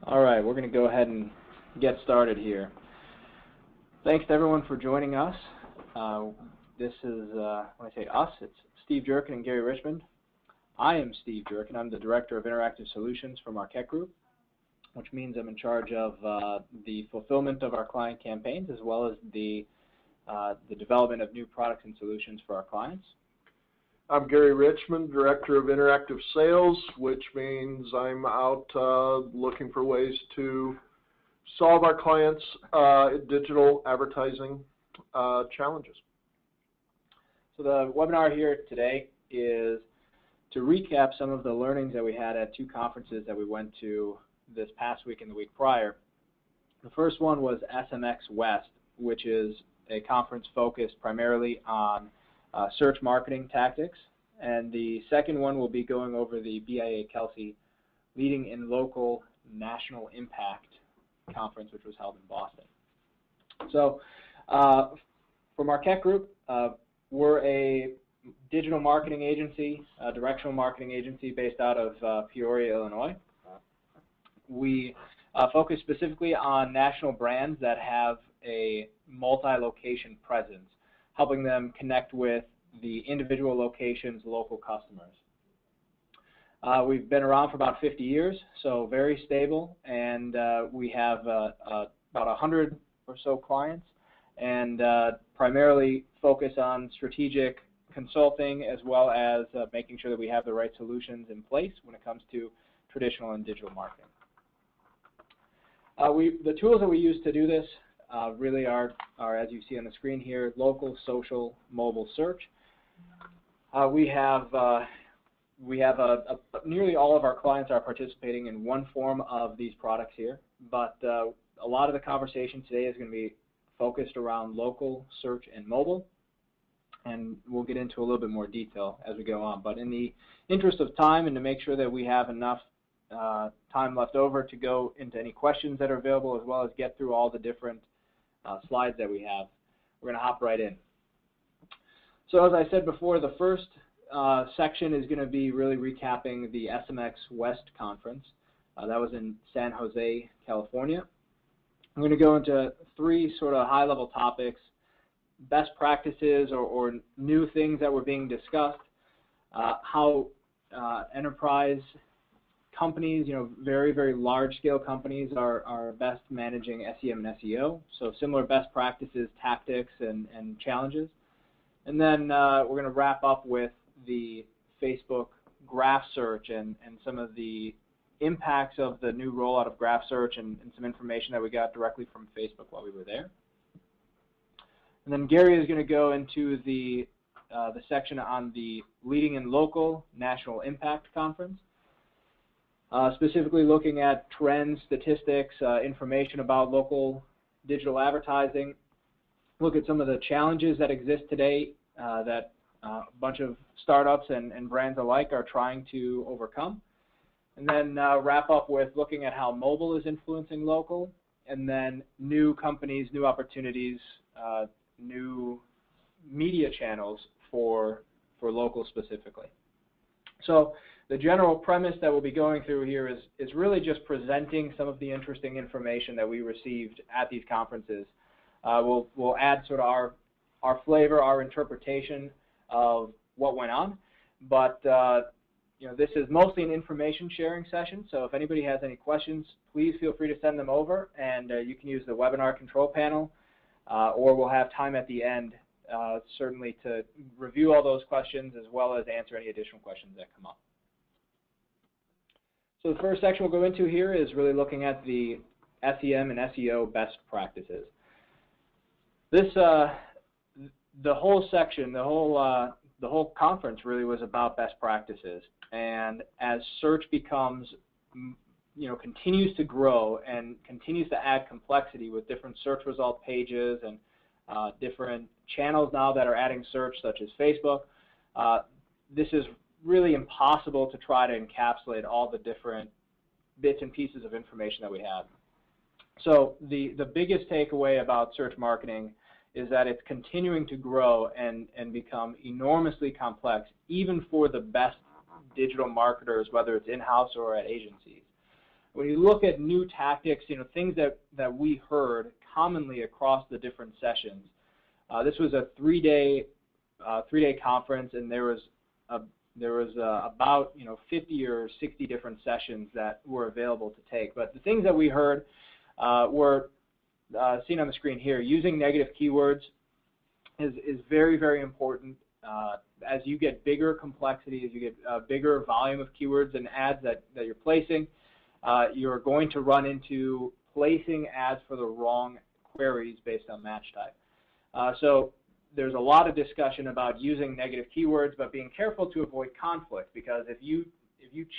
All right, we're going to go ahead and get started here. Thanks to everyone for joining us. This is, when I say us, it's Steve Jerkin and Gary Richmond. I am Steve Jerkin. I'm the Director of Interactive Solutions for Marquette Group, which means I'm in charge of the fulfillment of our client campaigns as well as the development of new products and solutions for our clients. I'm Gary Richmond, Director of Interactive Sales, which means I'm out looking for ways to solve our clients' digital advertising challenges. So the webinar here today is to recap some of the learnings that we had at two conferences that we went to this past week and the week prior. The first one was SMX West, which is a conference focused primarily on search marketing tactics, and the second one will be going over the BIA Kelsey Leading in Local National Impact Conference, which was held in Boston. So for Marquette Group, we're a digital marketing agency, a directional marketing agency based out of Peoria, Illinois. We focus specifically on national brands that have a multi-location presence, helping them connect with the individual locations' local customers. We've been around for about 50 years, so very stable, and we have about 100 or so clients, and primarily focus on strategic consulting as well as making sure that we have the right solutions in place when it comes to traditional and digital marketing. The tools that we use to do this really are, as you see on the screen here, local, social, mobile search. We have nearly all of our clients are participating in one form of these products here, but a lot of the conversation today is going to be focused around local, search, and mobile, and we'll get into a little bit more detail as we go on. But in the interest of time and to make sure that we have enough time left over to go into any questions that are available as well as get through all the different slides that we have, we're going to hop right in. So as I said before, the first section is going to be really recapping the SMX West conference. That was in San Jose, California. I'm going to go into three sort of high-level topics: best practices or new things that were being discussed, how enterprise companies, very, very large-scale companies are best managing SEM and SEO, so similar best practices, tactics, and challenges. And then we're going to wrap up with the Facebook graph search and some of the impacts of the new rollout of graph search and some information that we got directly from Facebook while we were there. And then Gary is going to go into the section on the Leading in Local National Impact Conference, specifically looking at trends, statistics, information about local digital advertising, look at some of the challenges that exist today that a bunch of startups and brands alike are trying to overcome, and then wrap up with looking at how mobile is influencing local, and then new companies, new opportunities, new media channels for local specifically. So the general premise that we'll be going through here is really just presenting some of the interesting information that we received at these conferences. We'll add sort of our flavor, our interpretation of what went on, but this is mostly an information sharing session, so if anybody has any questions, please feel free to send them over, and you can use the webinar control panel, or we'll have time at the end certainly to review all those questions as well as answer any additional questions that come up. So the first section we'll go into here is really looking at the SEM and SEO best practices. This the whole section, the whole conference really was about best practices, and as search becomes, continues to grow and continues to add complexity with different search result pages and different channels now that are adding search, such as Facebook, this is really impossible to try to encapsulate all the different bits and pieces of information that we have. So the biggest takeaway about search marketing is that it's continuing to grow and become enormously complex, even for the best digital marketers, whether it's in-house or at agencies. when you look at new tactics, things that we heard commonly across the different sessions. This was a three-day conference, and there was about 50 or 60 different sessions that were available to take. But the things that we heard were seen on the screen here. Using negative keywords is very, very important. As you get bigger complexity, as you get a bigger volume of keywords and ads that you're placing, you're going to run into placing ads for the wrong queries based on match type. So there's a lot of discussion about using negative keywords, but being careful to avoid conflict, because if you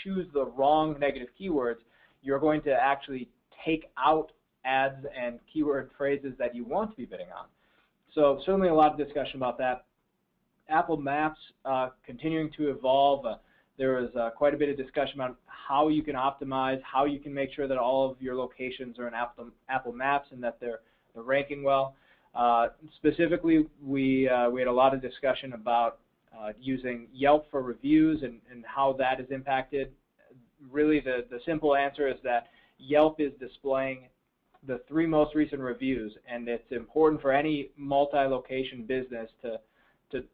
choose the wrong negative keywords, you're going to actually take out ads and keyword phrases that you want to be bidding on. So certainly a lot of discussion about that. Apple Maps continuing to evolve. There was quite a bit of discussion about how you can optimize, how you can make sure that all of your locations are in Apple Maps and that they're ranking well. Specifically, we had a lot of discussion about using Yelp for reviews and how that is impacted. Really, the simple answer is that Yelp is displaying the 3 most recent reviews, and it's important for any multi-location business to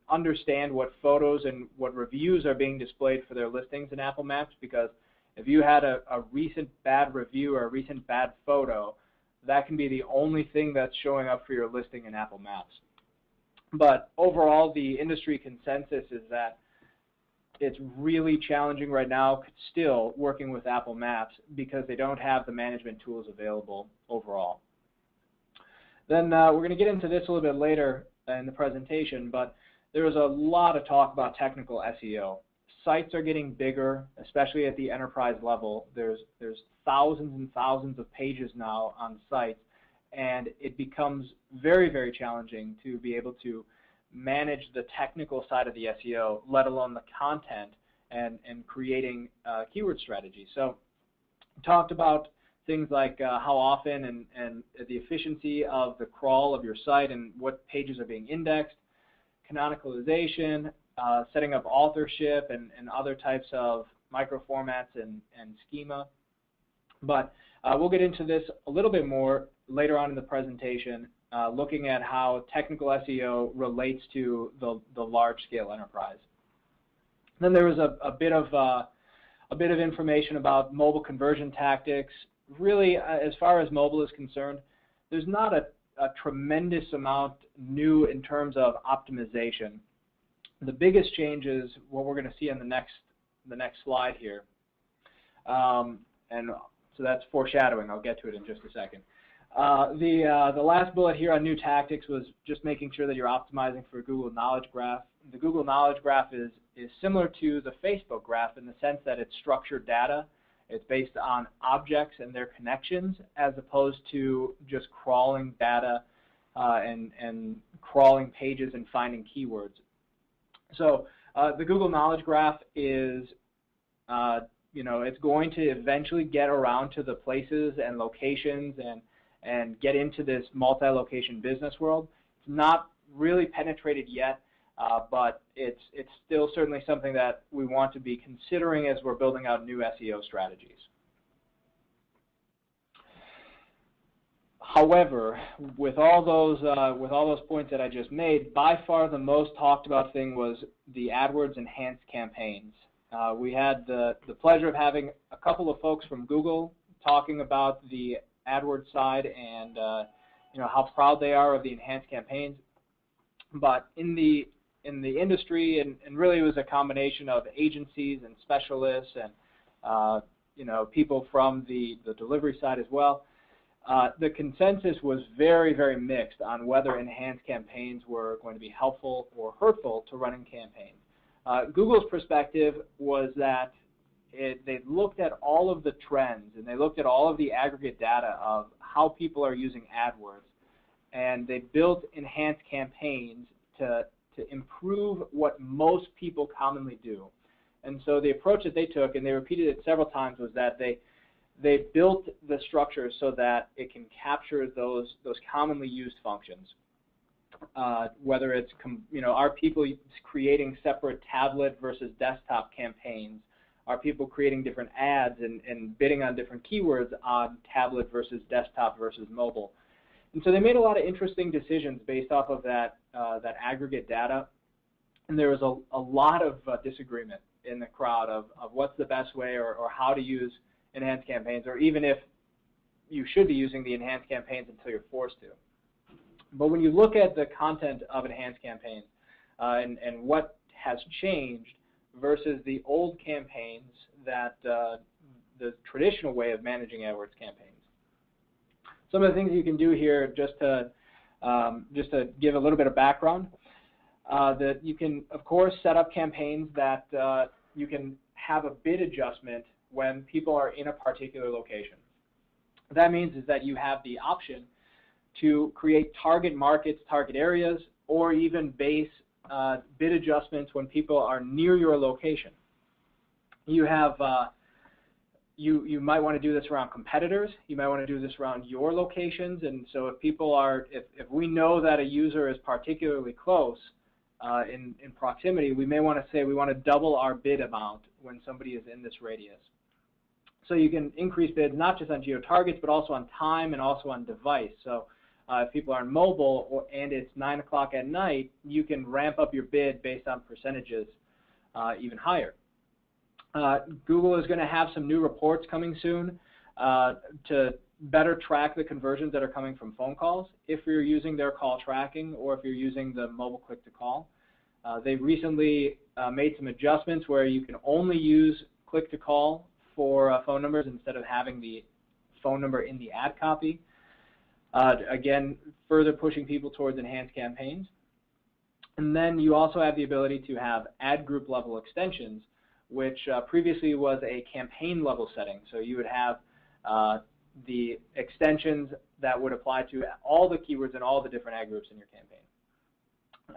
understand what photos and what reviews are being displayed for their listings in Apple Maps, because if you had a recent bad review or a recent bad photo, that can be the only thing that's showing up for your listing in Apple Maps. But overall, the industry consensus is that it's really challenging right now still working with Apple Maps because they don't have the management tools available overall. Then we're going to get into this a little bit later in the presentation, but there was a lot of talk about technical SEO. Sites are getting bigger, especially at the enterprise level. There's thousands and thousands of pages now on sites, and it becomes very, very challenging to be able to manage the technical side of the SEO, let alone the content and creating keyword strategy. So we talked about things like how often and the efficiency of the crawl of your site and what pages are being indexed, canonicalization, setting up authorship and other types of microformats and schema. But we'll get into this a little bit more later on in the presentation, looking at how technical SEO relates to the large-scale enterprise. Then there was a bit of information about mobile conversion tactics. Really, as far as mobile is concerned, there's not a tremendous amount new in terms of optimization. The biggest change is what we're going to see on the next slide here, and so that's foreshadowing. I'll get to it in just a second. The last bullet here on new tactics was just making sure that you're optimizing for Google Knowledge Graph. The Google Knowledge Graph is similar to the Facebook graph in the sense that it's structured data. It's based on objects and their connections, as opposed to just crawling data and crawling pages and finding keywords. So the Google Knowledge Graph is, it's going to eventually get around to the places and locations and get into this multi-location business world. It's not really penetrated yet, but it's still certainly something that we want to be considering as we're building out new SEO strategies. However, with all those points that I just made, by far the most talked about thing was the AdWords enhanced campaigns. We had the pleasure of having a couple of folks from Google talking about the AdWords side and how proud they are of the enhanced campaigns. But in the industry, and really it was a combination of agencies and specialists and people from the delivery side as well. The consensus was very, very mixed on whether enhanced campaigns were going to be helpful or hurtful to running campaigns. Google's perspective was that they looked at all of the trends and they looked at all of the aggregate data of how people are using AdWords, and they built enhanced campaigns to improve what most people commonly do. And so the approach that they took, and they repeated it several times, was that they built the structure so that it can capture those commonly used functions. Whether it's are people creating separate tablet versus desktop campaigns? Are people creating different ads and bidding on different keywords on tablet versus desktop versus mobile? And so they made a lot of interesting decisions based off of that aggregate data. And there was a lot of disagreement in the crowd of what's the best way or how to use enhanced campaigns, or even if you should be using the enhanced campaigns until you're forced to. But when you look at the content of enhanced campaigns and what has changed versus the old campaigns that the traditional way of managing AdWords campaigns, some of the things you can do here, just to give a little bit of background, that you can, of course, set up campaigns that you can have a bid adjustment when people are in a particular location. What that means is that you have the option to create target markets, target areas, or even base bid adjustments when people are near your location. You have you might want to do this around competitors. You might want to do this around your locations. And so if people are, if we know that a user is particularly close in proximity, we may want to say we want to double our bid amount when somebody is in this radius. So you can increase bids not just on geo targets, but also on time and also on device. So if people are on mobile and it's 9 o'clock at night, you can ramp up your bid based on percentages even higher. Google is going to have some new reports coming soon to better track the conversions that are coming from phone calls if you're using their call tracking or if you're using the mobile click-to-call. They recently made some adjustments where you can only use click-to-call for phone numbers instead of having the phone number in the ad copy. Again, further pushing people towards enhanced campaigns. And then you also have the ability to have ad group level extensions, which previously was a campaign level setting. So you would have the extensions that would apply to all the keywords and all the different ad groups in your campaign.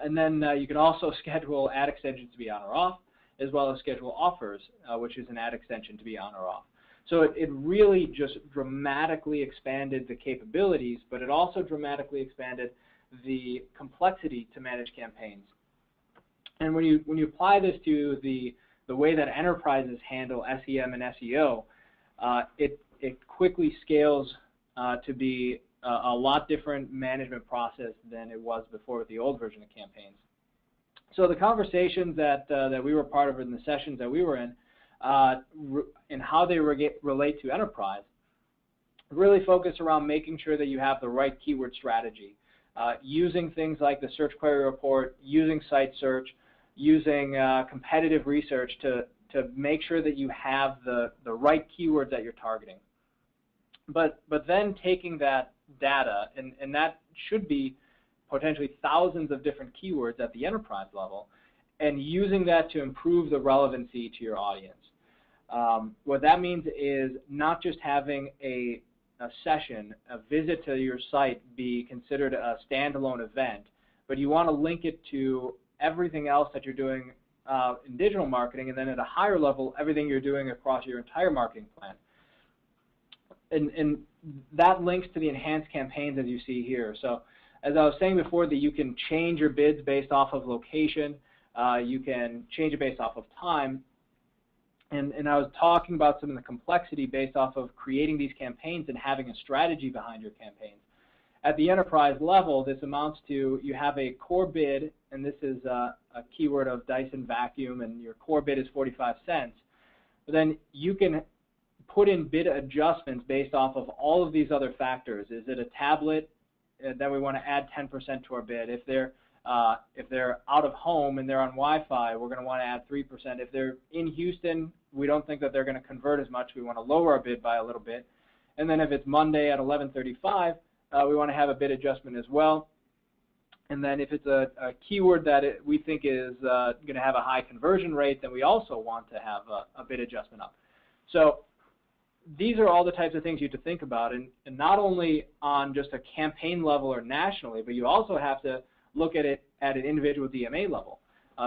And then you can also schedule ad extensions to be on or off, as well as schedule offers, which is an ad extension to be on or off. So it really just dramatically expanded the capabilities, but it also dramatically expanded the complexity to manage campaigns. And when you apply this to the way that enterprises handle SEM and SEO, it quickly scales to be a lot different management process than it was before with the old version of campaigns. So the conversations that we were part of in the sessions that we were in, and how they relate to enterprise, really focus around making sure that you have the right keyword strategy, using things like the search query report, using site search, using competitive research to make sure that you have the right keywords that you're targeting. But then taking that data, and that should be potentially thousands of different keywords at the enterprise level, and using that to improve the relevancy to your audience. What that means is not just having a session, a visit to your site be considered a standalone event, but you want to link it to everything else that you're doing in digital marketing, and then at a higher level, everything you're doing across your entire marketing plan. And that links to the enhanced campaigns as you see here. So as I was saying before, that you can change your bids based off of location, you can change it based off of time, and I was talking about some of the complexity based off of creating these campaigns and having a strategy behind your campaigns. At the enterprise level, this amounts to you have a core bid, and this is a keyword of Dyson vacuum, and your core bid is 45 cents. But then you can put in bid adjustments based off of all of these other factors. Is it a tablet? Then we want to add 10% to our bid. If they're out of home and they're on Wi-Fi, we're going to want to add 3%. If they're in Houston, we don't think that they're going to convert as much. We want to lower our bid by a little bit. And then if it's Monday at 11:35, we want to have a bid adjustment as well. And then if it's a keyword that we think is going to have a high conversion rate, then we also want to have a bid adjustment up. So these are all the types of things you have to think about, and not only on just a campaign level or nationally, but you also have to look at it at an individual DMA level,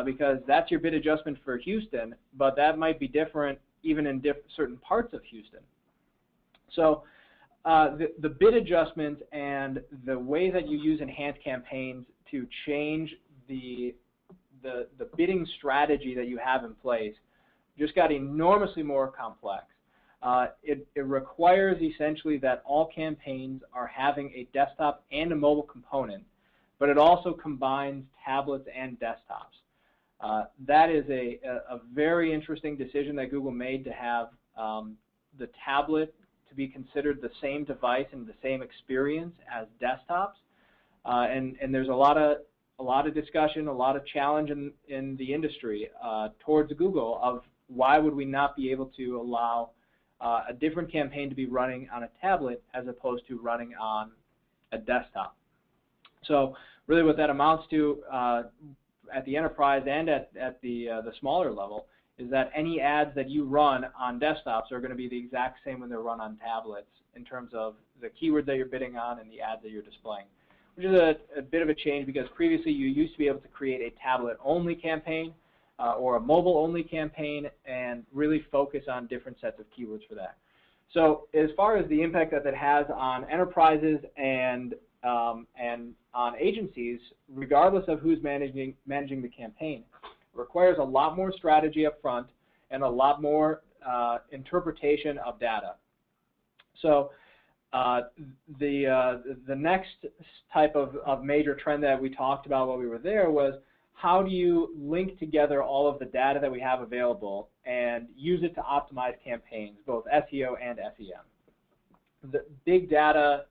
because that's your bid adjustment for Houston, but that might be different even in certain parts of Houston. So the bid adjustments and the way that you use enhanced campaigns to change the bidding strategy that you have in place just got enormously more complex. It requires essentially that all campaigns are having a desktop and a mobile component, but it also combines tablets and desktops. That is a very interesting decision that Google made, to have the tablet to be considered the same device and the same experience as desktops. And there's a lot of discussion, a lot of challenge in the industry towards Google of why would we not be able to allow a different campaign to be running on a tablet as opposed to running on a desktop. So really what that amounts to at the enterprise and at the smaller level is that any ads that you run on desktops are going to be the exact same when they're run on tablets in terms of the keywords that you're bidding on and the ads that you're displaying, which is a bit of a change, because previously you used to be able to create a tablet-only campaign or a mobile-only campaign and really focus on different sets of keywords for that. So as far as the impact that that has on enterprises and on agencies, regardless of who's managing the campaign, requires a lot more strategy up front and a lot more interpretation of data. So the next type of major trend that we talked about while we were there was, how do you link together all of the data that we have available and use it to optimize campaigns, both SEO and SEM? The big data,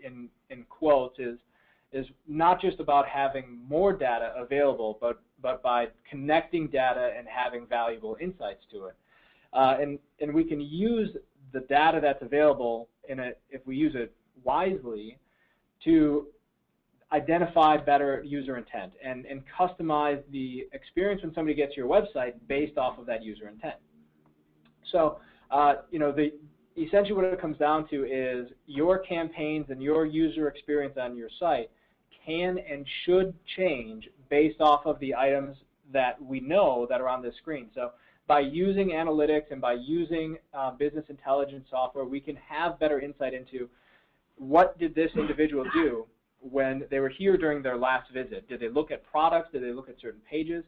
in quotes, is not just about having more data available, but by connecting data and having valuable insights to it. And we can use the data that's available if we use it wisely to identify better user intent and customize the experience when somebody gets to your website based off of that user intent. So, essentially what it comes down to is your campaigns and your user experience on your site can and should change based off of the items that we know that are on this screen. So by using analytics and by using business intelligence software, we can have better insight into what did this individual do when they were here during their last visit. Did they look at products? Did they look at certain pages?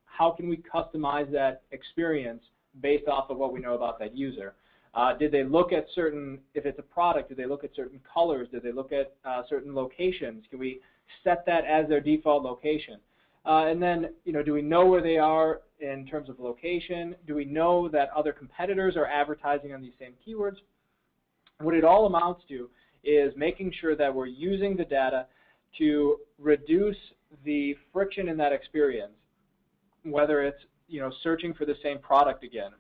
How can we customize that experience based off of what we know about that user? Did they look at certain, if it's a product, did they look at certain colors? Did they look at certain locations? Can we set that as their default location? And then, do we know where they are in terms of location? Do we know that other competitors are advertising on these same keywords? What it all amounts to is making sure that we're using the data to reduce the friction in that experience, whether it's searching for the same product again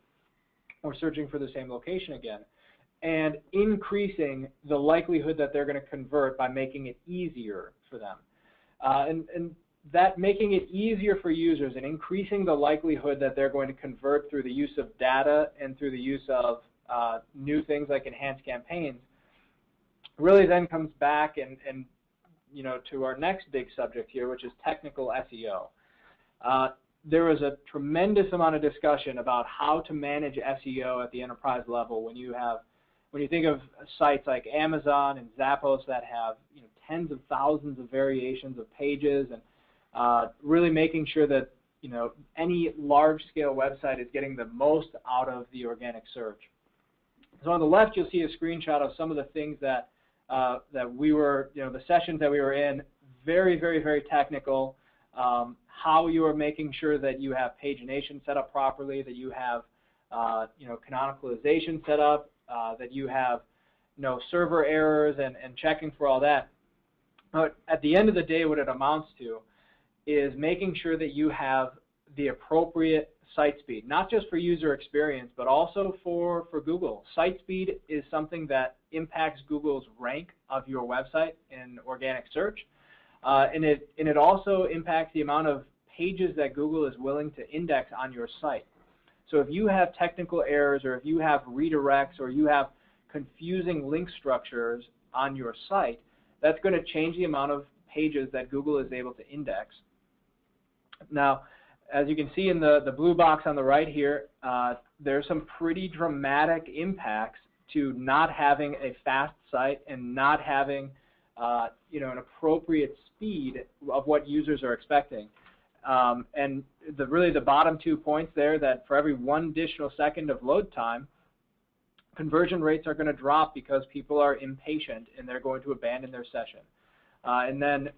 or searching for the same location again, and increasing the likelihood that they're going to convert by making it easier for them. And that making it easier for users and increasing the likelihood that they're going to convert through the use of data and through the use of new things like enhanced campaigns really then comes back and to our next big subject here, which is technical SEO. There was a tremendous amount of discussion about how to manage SEO at the enterprise level when you think of sites like Amazon and Zappos that have tens of thousands of variations of pages, and really making sure that any large-scale website is getting the most out of the organic search. So on the left, you'll see a screenshot of some of the things that we were, the sessions that we were in, very, very, very technical. How you are making sure that you have pagination set up properly, that you have, canonicalization set up, that you have no server errors and checking for all that. But at the end of the day, what it amounts to is making sure that you have the appropriate site speed, not just for user experience, but also for Google. Site speed is something that impacts Google's rank of your website in organic search, and it also impacts the amount of pages that Google is willing to index on your site. So if you have technical errors, or if you have redirects, or you have confusing link structures on your site, that's going to change the amount of pages that Google is able to index. Now, as you can see in the blue box on the right here, there's some pretty dramatic impacts to not having a fast site and not having an appropriate speed of what users are expecting. And really the bottom 2 points there, that for every 1 additional second of load time, conversion rates are going to drop because people are impatient and they're going to abandon their session. And then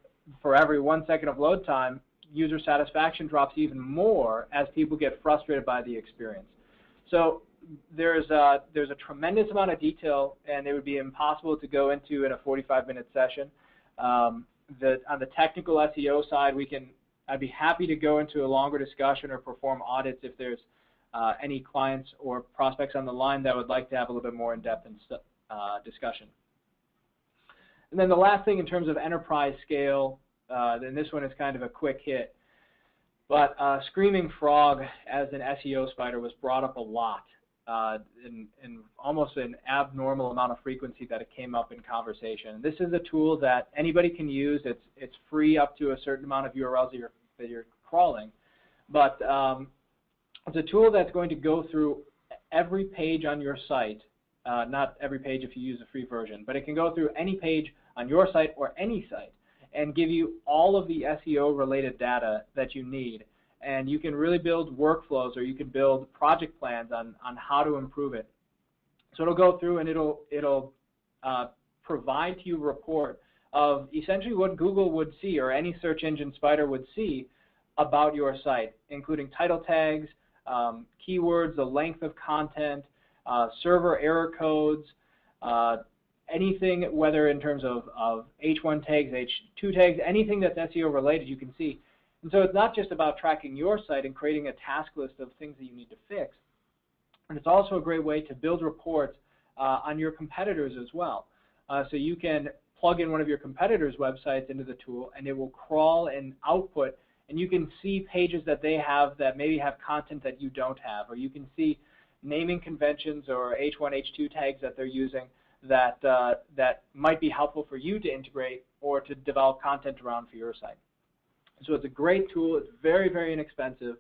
for every 1 second of load time, user satisfaction drops even more as people get frustrated by the experience. So there's a tremendous amount of detail, and it would be impossible to go into in a 45-minute session. On the technical SEO side, I'd be happy to go into a longer discussion or perform audits if there's any clients or prospects on the line that would like to have a little bit more in-depth discussion. And then the last thing in terms of enterprise scale, and this one is kind of a quick hit, but Screaming Frog as an SEO spider was brought up a lot, in almost an abnormal amount of frequency that it came up in conversation. This is a tool that anybody can use. It's free up to a certain amount of URLs that you're crawling, but it's a tool that's going to go through every page on your site, not every page if you use the free version, but it can go through any page on your site or any site and give you all of the SEO related data that you need. And you can really build workflows, or you can build project plans on how to improve it. So it'll go through and it'll provide to you a report of essentially what Google would see, or any search engine spider would see, about your site, including title tags, keywords, the length of content, server error codes, anything, whether in terms of H1 tags, H2 tags, anything that's SEO related, you can see. And so it's not just about tracking your site and creating a task list of things that you need to fix, and it's also a great way to build reports on your competitors as well. So you can plug in one of your competitors' websites into the tool, and it will crawl and output, and you can see pages that they have that maybe have content that you don't have, or you can see naming conventions or H1, H2 tags that they're using that might be helpful for you to integrate or to develop content around for your site. So it's a great tool. It's very, very inexpensive,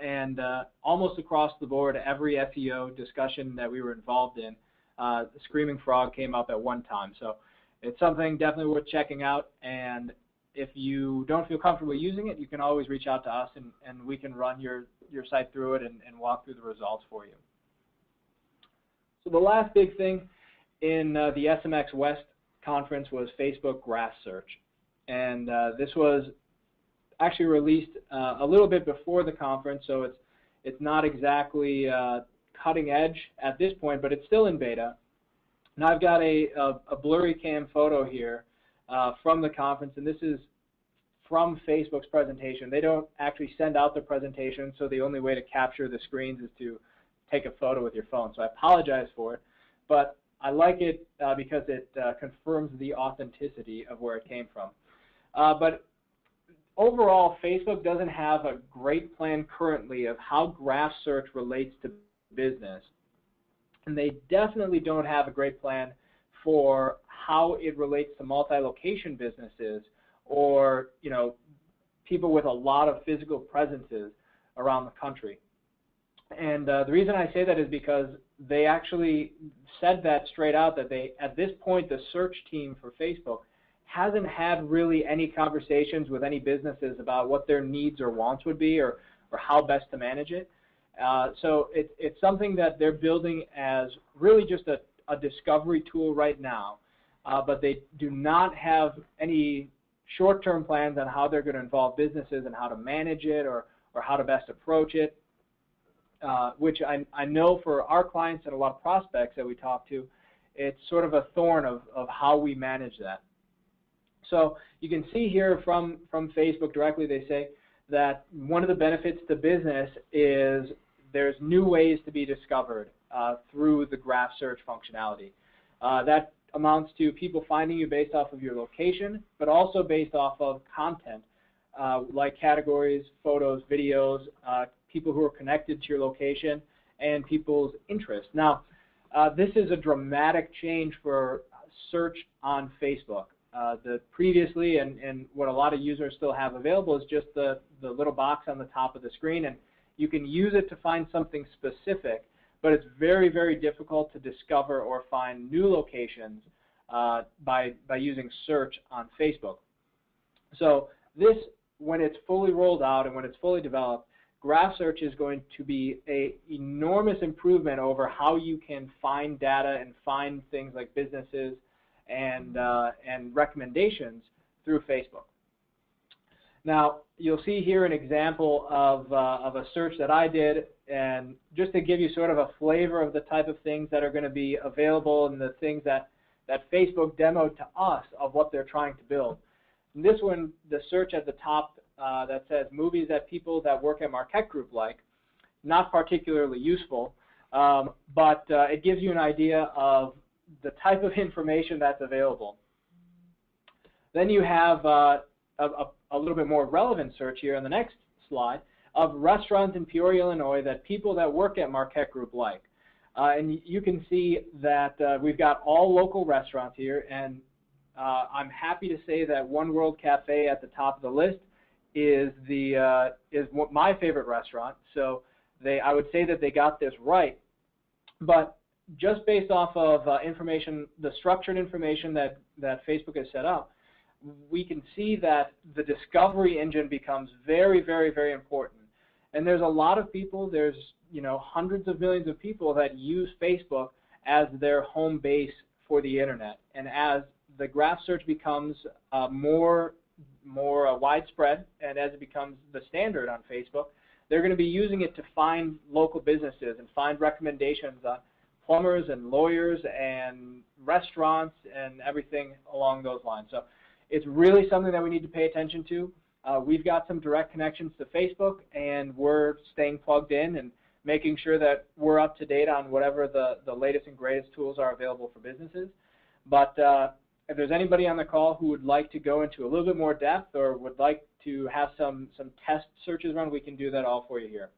and almost across the board, every SEO discussion that we were involved in, Screaming Frog came up at one time. So it's something definitely worth checking out, and if you don't feel comfortable using it, you can always reach out to us, and we can run your site through it and walk through the results for you. So the last big thing in the SMX West conference was Facebook Graph Search, and this was actually released a little bit before the conference, so it's not exactly cutting edge at this point, but it's still in beta. Now I've got a blurry cam photo here from the conference, and this is from Facebook's presentation. They don't actually send out the presentation, so the only way to capture the screens is to take a photo with your phone. So I apologize for it, but I like it because it confirms the authenticity of where it came from. But overall, Facebook doesn't have a great plan currently of how graph search relates to business, and they definitely don't have a great plan for how it relates to multi-location businesses, or people with a lot of physical presences around the country. And the reason I say that is because they actually said that straight out, that at this point the search team for Facebook hasn't had really any conversations with any businesses about what their needs or wants would be, or how best to manage it. So it's something that they're building as really just a discovery tool right now, but they do not have any short-term plans on how they're going to involve businesses and how to manage it, or how to best approach it, which I know for our clients and a lot of prospects that we talk to, it's sort of a thorn of how we manage that. So you can see here from Facebook directly, they say that one of the benefits to business is there's new ways to be discovered through the graph search functionality. That amounts to people finding you based off of your location, but also based off of content, like categories, photos, videos, people who are connected to your location, and people's interests. Now, this is a dramatic change for search on Facebook. Previously, and what a lot of users still have available, is just the little box on the top of the screen, and you can use it to find something specific, but it's very, very difficult to discover or find new locations by using search on Facebook. So this when it's fully rolled out and when it's fully developed, graph search is going to be an enormous improvement over how you can find data and find things like businesses and recommendations through Facebook. Now, you'll see here an example of a search that I did, and just to give you sort of a flavor of the type of things that are going to be available and the things that Facebook demoed to us of what they're trying to build. In this one, the search at the top that says movies that people that work at Marquette Group like, not particularly useful, but it gives you an idea of the type of information that's available. Then you have a little bit more relevant search here on the next slide of restaurants in Peoria, Illinois that people that work at Marquette Group like. And you can see that we've got all local restaurants here, and I'm happy to say that One World Cafe at the top of the list is my favorite restaurant. So I would say that they got this right. But just based off of information, the structured information that Facebook has set up, we can see that the discovery engine becomes very, very, very important. And there's a lot of people, there's hundreds of millions of people that use Facebook as their home base for the internet. And as the graph search becomes more widespread, and as it becomes the standard on Facebook, they're going to be using it to find local businesses and find recommendations on plumbers and lawyers and restaurants and everything along those lines. So it's really something that we need to pay attention to. We've got some direct connections to Facebook, and we're staying plugged in and making sure that we're up to date on whatever the latest and greatest tools are available for businesses. But if there's anybody on the call who would like to go into a little bit more depth or would like to have some test searches run, we can do that all for you here.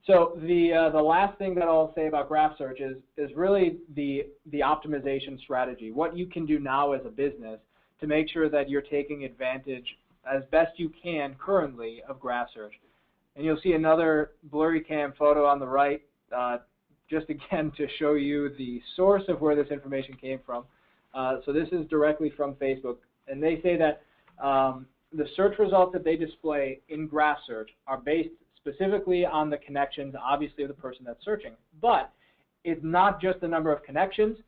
So the last thing that I'll say about graph search is really the optimization strategy, what you can do now as a business to make sure that you're taking advantage as best you can currently of graph search. And you'll see another blurry cam photo on the right, just again to show you the source of where this information came from. So this is directly from Facebook, and they say that the search results that they display in graph search are based specifically on the connections, obviously, of the person that's searching. But it's not just the number of connections,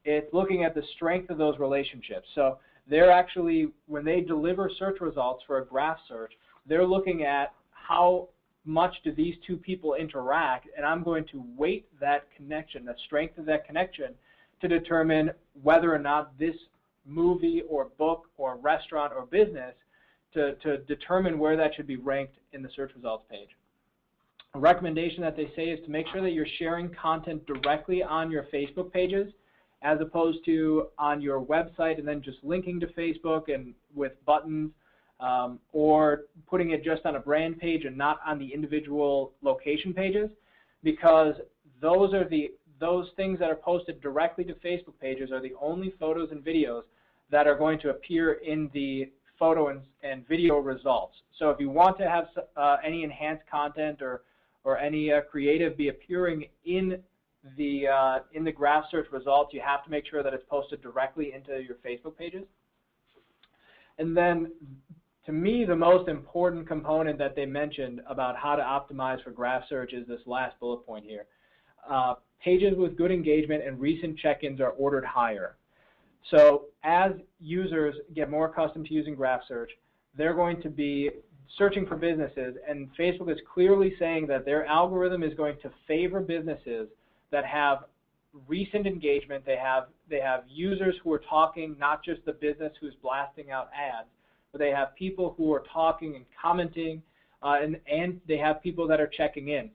it's looking at the strength of those relationships. So they're actually, when they deliver search results for a graph search, they're looking at how much do these two people interact, and I'm going to weight that connection, the strength of that connection, to determine whether or not this movie or book or restaurant or business to determine where that should be ranked in the search results page. A recommendation that they say is to make sure that you're sharing content directly on your Facebook pages as opposed to on your website and then just linking to Facebook and with buttons, or putting it just on a brand page and not on the individual location pages, because those things that are posted directly to Facebook pages are the only photos and videos that are going to appear in the photo and video results. So if you want to have any enhanced content or any creative be appearing in the graph search results, you have to make sure that it's posted directly into your Facebook pages. And then, to me, the most important component that they mentioned about how to optimize for graph search is this last bullet point here. Pages with good engagement and recent check-ins are ordered higher. So as users get more accustomed to using graph search, they're going to be searching for businesses, and Facebook is clearly saying that their algorithm is going to favor businesses that have recent engagement. They have users who are talking, not just the business who's blasting out ads, but they have people who are talking and commenting, and they have people that are checking in.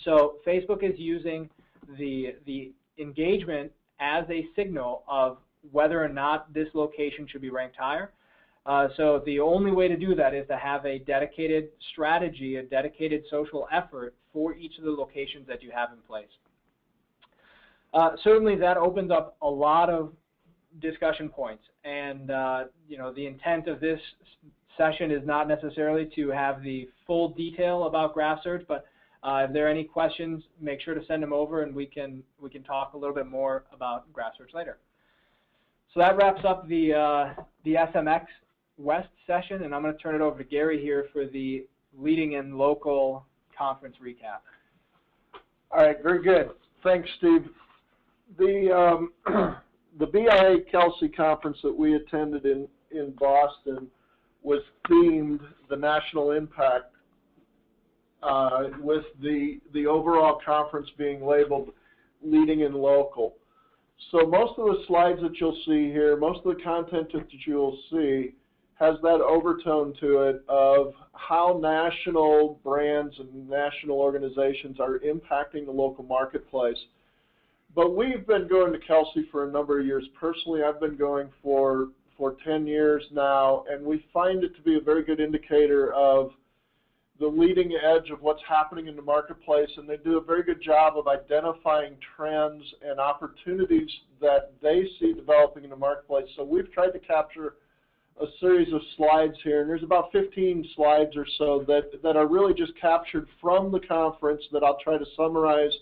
So Facebook is using the engagement as a signal of whether or not this location should be ranked higher. So the only way to do that is to have a dedicated strategy, a dedicated social effort for each of the locations that you have in place. Certainly that opens up a lot of discussion points, and the intent of this session is not necessarily to have the full detail about graph search, but if there are any questions, make sure to send them over, and we can talk a little bit more about graph search later. So that wraps up the SMX West session, and I'm going to turn it over to Gary here for the Leading in Local conference recap. All right, very good. Thanks, Steve. The BIA Kelsey conference that we attended in Boston was themed the national impact, with the overall conference being labeled Leading in Local. So most of the slides that you'll see here, most of the content that you'll see has that overtone to it of how national brands and national organizations are impacting the local marketplace. But we've been going to Kelsey for a number of years. Personally, I've been going for 10 years now, and we find it to be a very good indicator of the leading edge of what's happening in the marketplace, and they do a very good job of identifying trends and opportunities that they see developing in the marketplace. So we've tried to capture a series of slides here, and there's about 15 slides or so that are really just captured from the conference that I'll try to summarize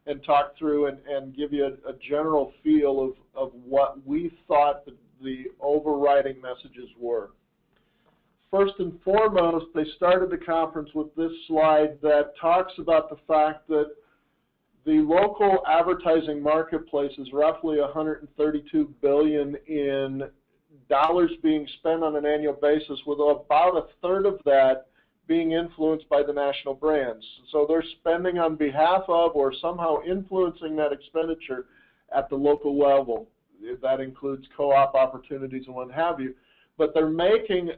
and talk through and give you a general feel of what we thought the overriding messages were. First and foremost, they started the conference with this slide that talks about the fact that the local advertising marketplace is roughly $132 billion in dollars being spent on an annual basis, with about a third of that being influenced by the national brands. So they're spending on behalf of or somehow influencing that expenditure at the local level. That includes co-op opportunities and what have you. But they're making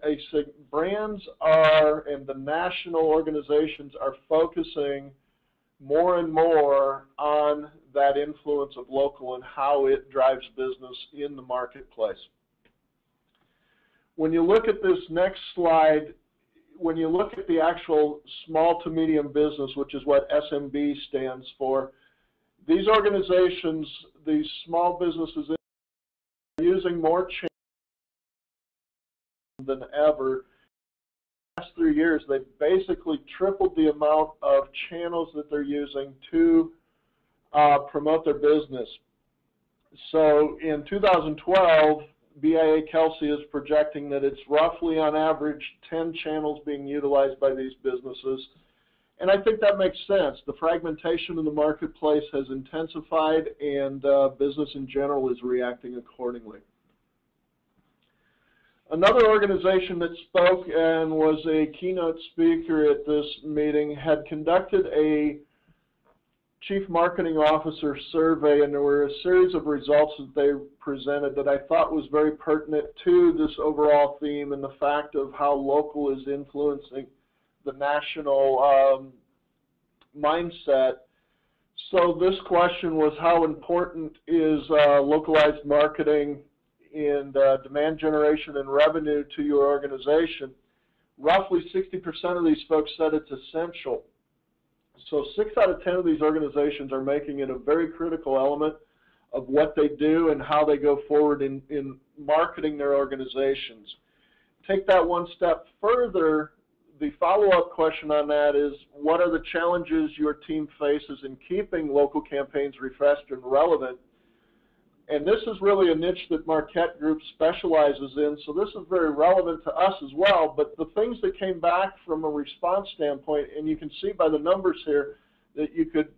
brands are, and the national organizations are focusing more and more on that influence of local and how it drives business in the marketplace. When you look at this next slide, when you look at the actual small to medium business, which is what SMB stands for, these organizations, these small businesses, are using more channels than ever. In the last 3 years, they've basically tripled the amount of channels that they're using to promote their business. So in 2012, BIA Kelsey is projecting that it's roughly on average 10 channels being utilized by these businesses. And I think that makes sense. The fragmentation in the marketplace has intensified, and business in general is reacting accordingly. Another organization that spoke and was a keynote speaker at this meeting had conducted a Chief Marketing Officer survey, and there were a series of results that they presented that I thought was very pertinent to this overall theme and the fact of how local is influencing the national mindset. So this question was, how important is localized marketing in demand generation and revenue to your organization? Roughly 60% of these folks said it's essential. So 6 out of 10 of these organizations are making it a very critical element of what they do and how they go forward in marketing their organizations. Take that one step further, the follow-up question on that is, what are the challenges your team faces in keeping local campaigns refreshed and relevant? And this is really a niche that Marquette Group specializes in, so this is very relevant to us as well. But the things that came back from a response standpoint, and you can see by the numbers here that you could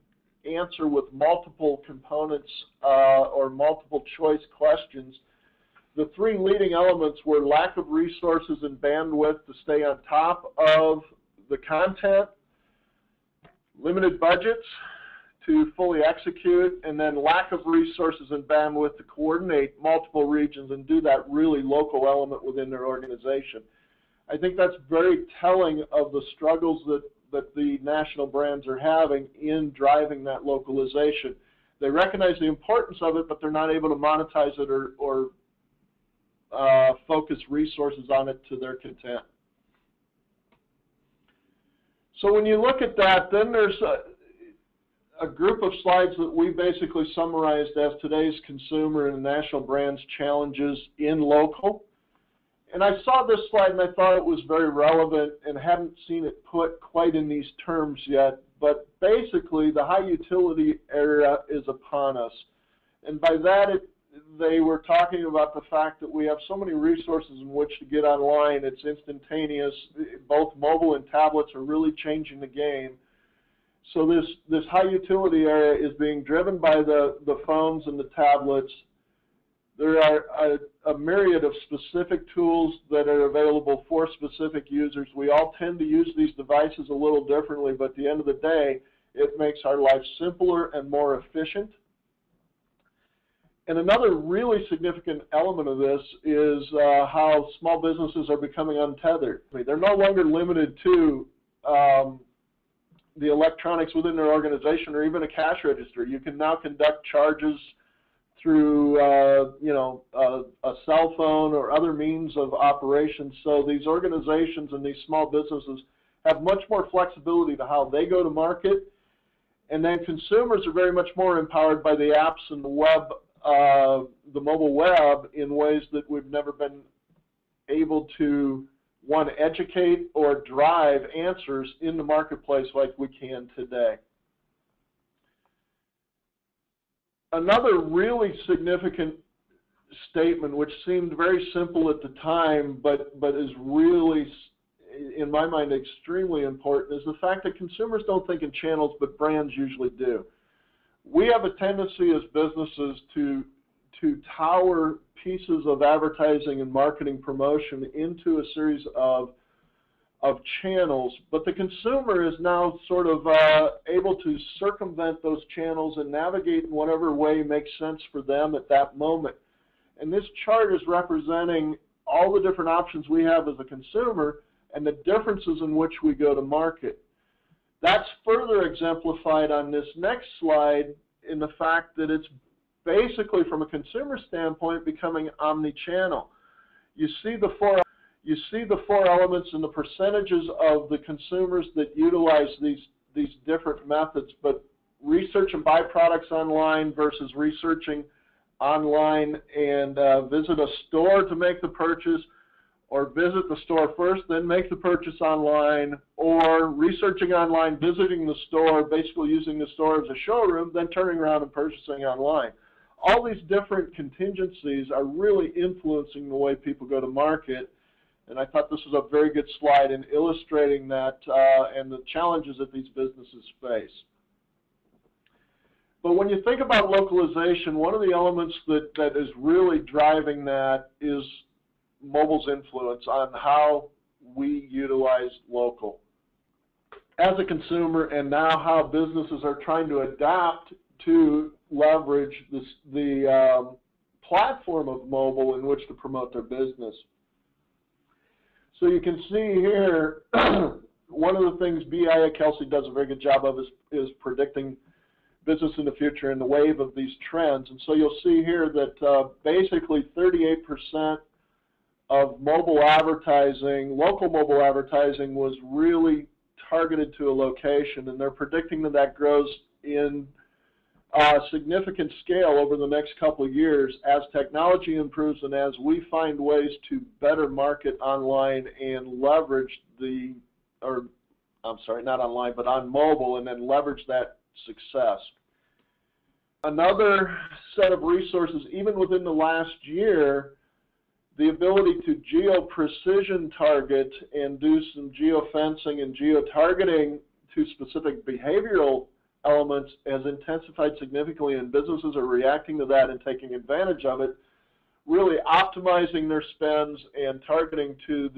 answer with multiple components or multiple choice questions. The 3 leading elements were lack of resources and bandwidth to stay on top of the content, limited budgets to fully execute, and then lack of resources and bandwidth to coordinate multiple regions and do that really local element within their organization. I think that's very telling of the struggles that the national brands are having in driving that localization. They recognize the importance of it, but they're not able to monetize it or focus resources on it to their content. So when you look at that, then there's a group of slides that we basically summarized as today's consumer and national brands challenges in local. And I saw this slide and I thought it was very relevant and hadn't seen it put quite in these terms yet. But basically, the high utility era is upon us. And by that, they were talking about the fact that we have so many resources in which to get online. It's instantaneous. Both mobile and tablets are really changing the game. So this high utility area is being driven by the phones and the tablets. There are a myriad of specific tools that are available for specific users. We all tend to use these devices a little differently, but at the end of the day, it makes our life simpler and more efficient. And another really significant element of this is how small businesses are becoming untethered. They're no longer limited to the electronics within their organization or even a cash register. You can now conduct charges through a cell phone or other means of operation. So these organizations and these small businesses have much more flexibility to how they go to market. And then consumers are very much more empowered by the apps and the web, the mobile web, in ways that we've never been able to, one, educate or drive answers in the marketplace like we can today. Another really significant statement, which seemed very simple at the time, but is really, in my mind, extremely important, is the fact that consumers don't think in channels, but brands usually do. We have a tendency as businesses to tower pieces of advertising and marketing promotion into a series of channels, but the consumer is now sort of able to circumvent those channels and navigate in whatever way makes sense for them at that moment. And this chart is representing all the different options we have as a consumer and the differences in which we go to market. That's further exemplified on this next slide in the fact that it's basically, from a consumer standpoint, becoming omnichannel. You see the four elements and the percentages of the consumers that utilize these different methods, but research and buy products online versus researching online and visit a store to make the purchase, or visit the store first, then make the purchase online, or researching online, visiting the store, basically using the store as a showroom, then turning around and purchasing online. All these different contingencies are really influencing the way people go to market, and I thought this was a very good slide in illustrating that and the challenges that these businesses face. But when you think about localization, one of the elements that is really driving that is mobile's influence on how we utilize local as a consumer, and now how businesses are trying to adapt to leverage the platform of mobile in which to promote their business. So you can see here, one of the things BIA Kelsey does a very good job of is predicting business in the future and the wave of these trends. And so you'll see here that basically 38% of mobile advertising, local mobile advertising, was really targeted to a location, and they're predicting that that grows in significant scale over the next couple of years as technology improves and as we find ways to better market online and leverage not online, but on mobile, and then leverage that success. Another set of resources, even within the last year, the ability to geo-precision target and do some geo-fencing and geo-targeting to specific behavioral elements has intensified significantly, and businesses are reacting to that and taking advantage of it, really optimizing their spends and targeting to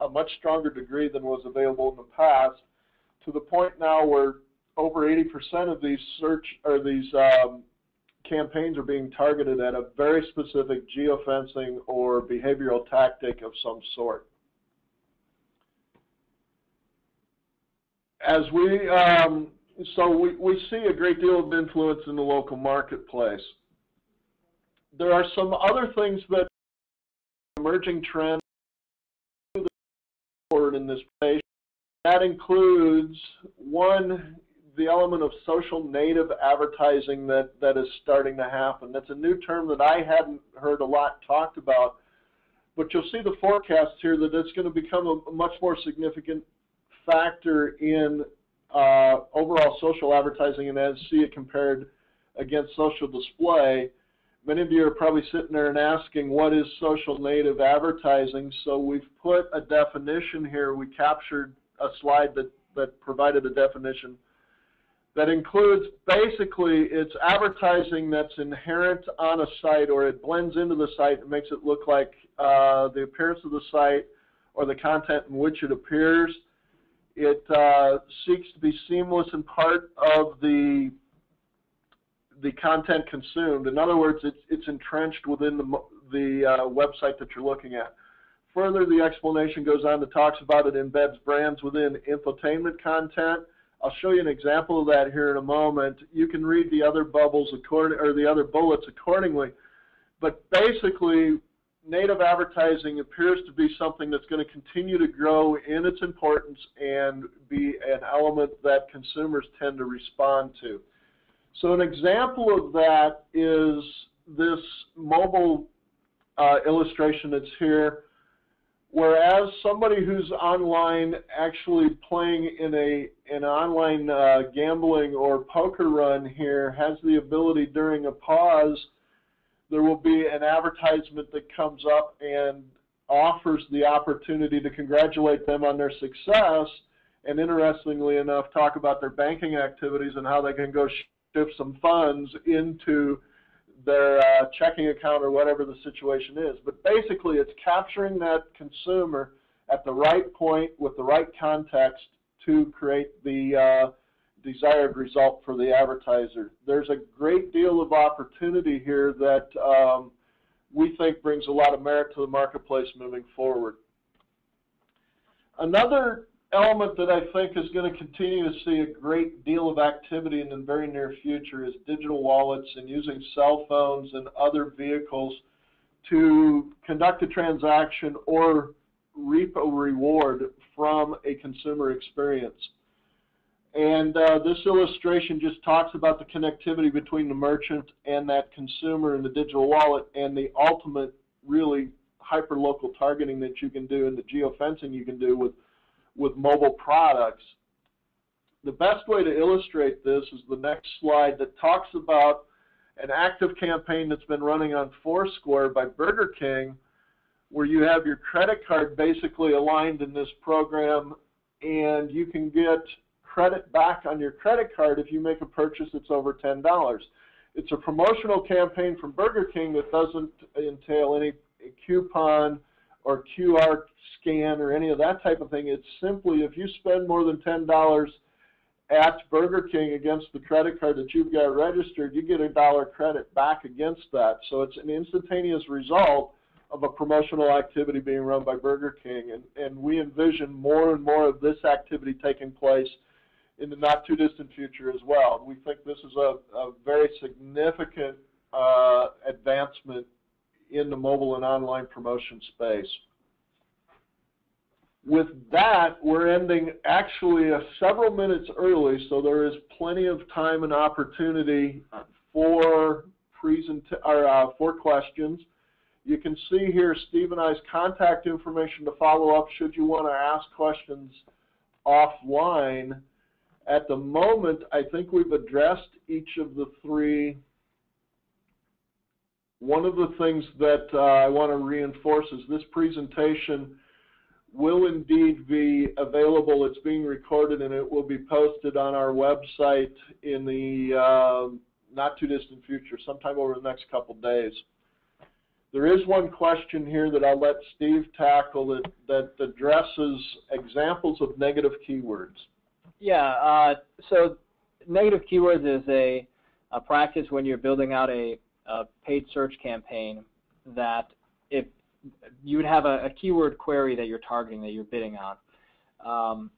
a much stronger degree than was available in the past, to the point now where over 80% of these campaigns are being targeted at a very specific geofencing or behavioral tactic of some sort. As we see a great deal of influence in the local marketplace. There are some other things that emerging trends forward in this page. That includes, one, the element of social native advertising that is starting to happen. That's a new term that I hadn't heard a lot talked about, but you'll see the forecast here that it's going to become a much more significant factor in overall social advertising, and as see it compared against social display. Many of you are probably sitting there and asking, what is social native advertising? So we've put a definition here. We captured a slide that provided a definition that includes, basically, it's advertising that's inherent on a site, or it blends into the site and makes it look like the appearance of the site or the content in which it appears. It seeks to be seamless and part of the content consumed. In other words, it's entrenched within the website that you're looking at. Further, the explanation goes on to talks about it embeds brands within infotainment content. I'll show you an example of that here in a moment. You can read the other bubbles or the other bullets accordingly. But basically, native advertising appears to be something that's going to continue to grow in its importance and be an element that consumers tend to respond to. So an example of that is this mobile illustration that's here, whereas somebody who's online actually playing in an online gambling or poker run here has the ability during a pause, there will be an advertisement that comes up and offers the opportunity to congratulate them on their success, and interestingly enough, talk about their banking activities and how they can go shift some funds into their checking account or whatever the situation is. But basically, it's capturing that consumer at the right point with the right context to create the desired result for the advertiser. There's a great deal of opportunity here that we think brings a lot of merit to the marketplace moving forward. Another element that I think is going to continue to see a great deal of activity in the very near future is digital wallets and using cell phones and other vehicles to conduct a transaction or reap a reward from a consumer experience. And this illustration just talks about the connectivity between the merchant and that consumer in the digital wallet, and the ultimate really hyper-local targeting that you can do and the geofencing you can do with mobile products. The best way to illustrate this is the next slide that talks about an active campaign that's been running on Foursquare by Burger King, where you have your credit card basically aligned in this program, and you can get credit back on your credit card if you make a purchase that's over $10. It's a promotional campaign from Burger King that doesn't entail any coupon or QR scan or any of that type of thing. It's simply, if you spend more than $10 at Burger King against the credit card that you've got registered, you get $1 credit back against that. So it's an instantaneous result of a promotional activity being run by Burger King. And we envision more and more of this activity taking place in the not too distant future as well. We think this is a very significant advancement in the mobile and online promotion space. With that, we're ending actually several minutes early, so there is plenty of time and opportunity for questions. You can see here Steve and I's contact information to follow up should you want to ask questions offline. At the moment, I think we've addressed each of the three. One of the things that I want to reinforce is this presentation will indeed be available. It's being recorded and it will be posted on our website in the not too distant future, sometime over the next couple days. There is one question here that I'll let Steve tackle that addresses examples of negative keywords. Yeah, so negative keywords is a practice when you're building out a paid search campaign, that if you would have a keyword query that you're targeting, that you're bidding on.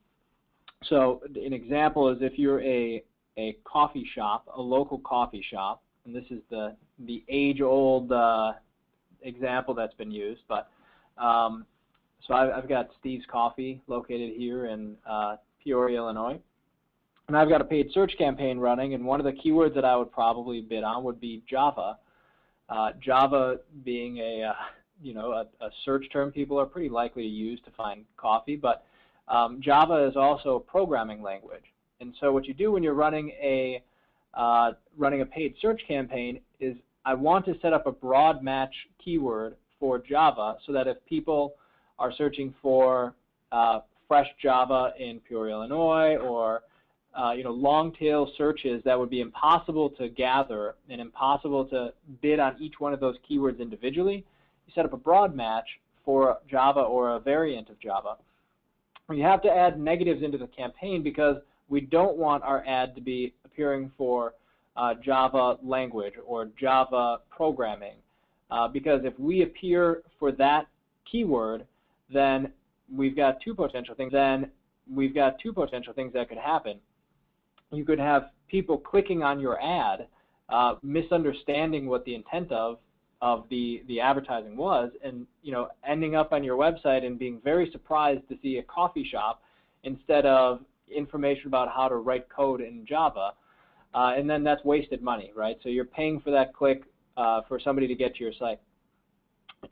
So an example is if you're a coffee shop, a local coffee shop, and this is the age-old example that's been used, but so I've got Steve's Coffee located here in Peoria, Illinois, and I've got a paid search campaign running, and one of the keywords that I would probably bid on would be Java. Java being a search term people are pretty likely to use to find coffee, but Java is also a programming language. And so what you do when you're running a paid search campaign is I want to set up a broad match keyword for Java so that if people are searching for fresh Java in Peoria, Illinois, or long tail searches that would be impossible to gather and impossible to bid on each one of those keywords individually, you set up a broad match for Java or a variant of Java. You have to add negatives into the campaign because we don't want our ad to be appearing for Java language or Java programming, because if we appear for that keyword, then we've got two potential things. That could happen. You could have people clicking on your ad, misunderstanding what the intent of the advertising was, and ending up on your website and being very surprised to see a coffee shop instead of information about how to write code in Java, and then that's wasted money, right? So you're paying for that click for somebody to get to your site.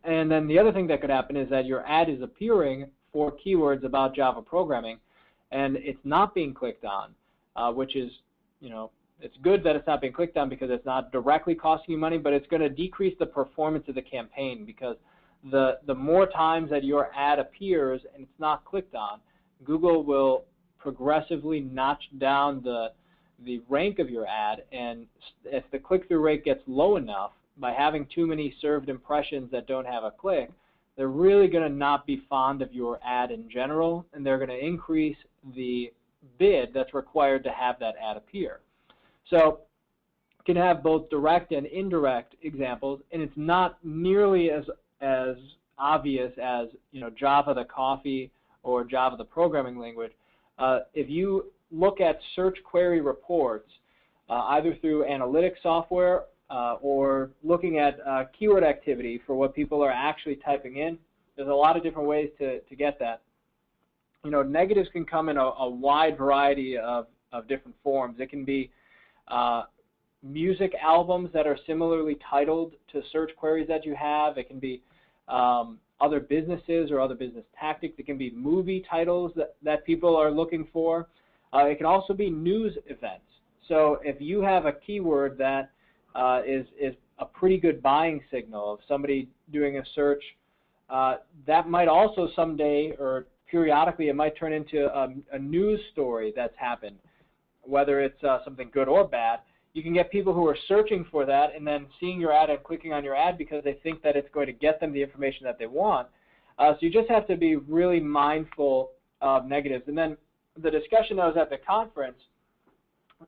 And then the other thing that could happen is that your ad is appearing for keywords about Java programming, and it's not being clicked on, which is, it's good that it's not being clicked on because it's not directly costing you money, but it's going to decrease the performance of the campaign because the more times that your ad appears and it's not clicked on, Google will progressively notch down the rank of your ad, and if the click-through rate gets low enough, by having too many served impressions that don't have a click, they're really going to not be fond of your ad in general, and they're going to increase the bid that's required to have that ad appear. So you can have both direct and indirect examples, and it's not nearly as obvious as Java the coffee or Java the programming language. If you look at search query reports, either through analytics software or looking at keyword activity for what people are actually typing in, there's a lot of different ways to get that. Negatives can come in a wide variety of different forms. It can be music albums that are similarly titled to search queries that you have. It can be other businesses or other business tactics. It can be movie titles that people are looking for. It can also be news events. So if you have a keyword that is a pretty good buying signal of somebody doing a search, that might also someday or periodically it might turn into a news story that's happened, whether it's something good or bad. You can get people who are searching for that and then seeing your ad and clicking on your ad because they think that it's going to get them the information that they want. So you just have to be really mindful of negatives. And then the discussion that was at the conference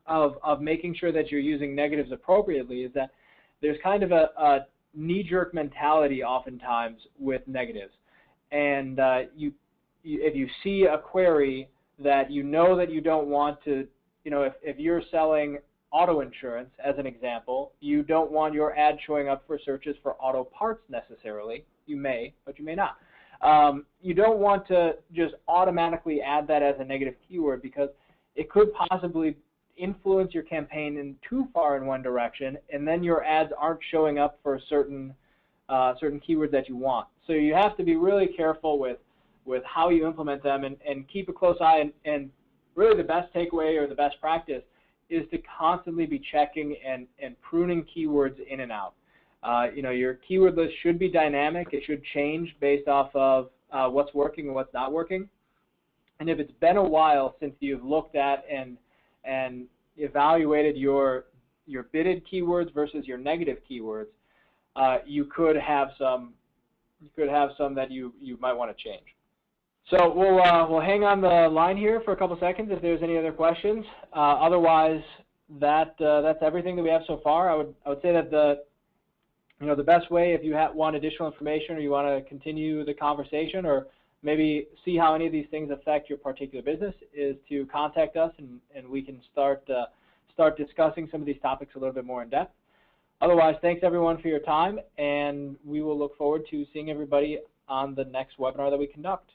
of making sure that you're using negatives appropriately is that there's kind of a knee-jerk mentality oftentimes with negatives. And if you see a query that you know that you don't want to, if you're selling auto insurance, as an example, you don't want your ad showing up for searches for auto parts necessarily. You may, but you may not. You don't want to just automatically add that as a negative keyword because it could possibly influence your campaign in too far in one direction, and then your ads aren't showing up for certain keywords that you want. So you have to be really careful with how you implement them and keep a close eye. And really the best takeaway or the best practice is to constantly be checking and pruning keywords in and out. Your keyword list should be dynamic. It should change based off of what's working and what's not working. And if it's been a while since you've looked at and evaluated your bidded keywords versus your negative keywords, you could have some that you might want to change. So we'll hang on the line here for a couple seconds if there's any other questions. Otherwise, that's everything that we have so far. I would say that the best way, if you want additional information or you want to continue the conversation or maybe see how any of these things affect your particular business, is to contact us and we can start discussing some of these topics a little bit more in depth. Otherwise, thanks everyone for your time, and we will look forward to seeing everybody on the next webinar that we conduct.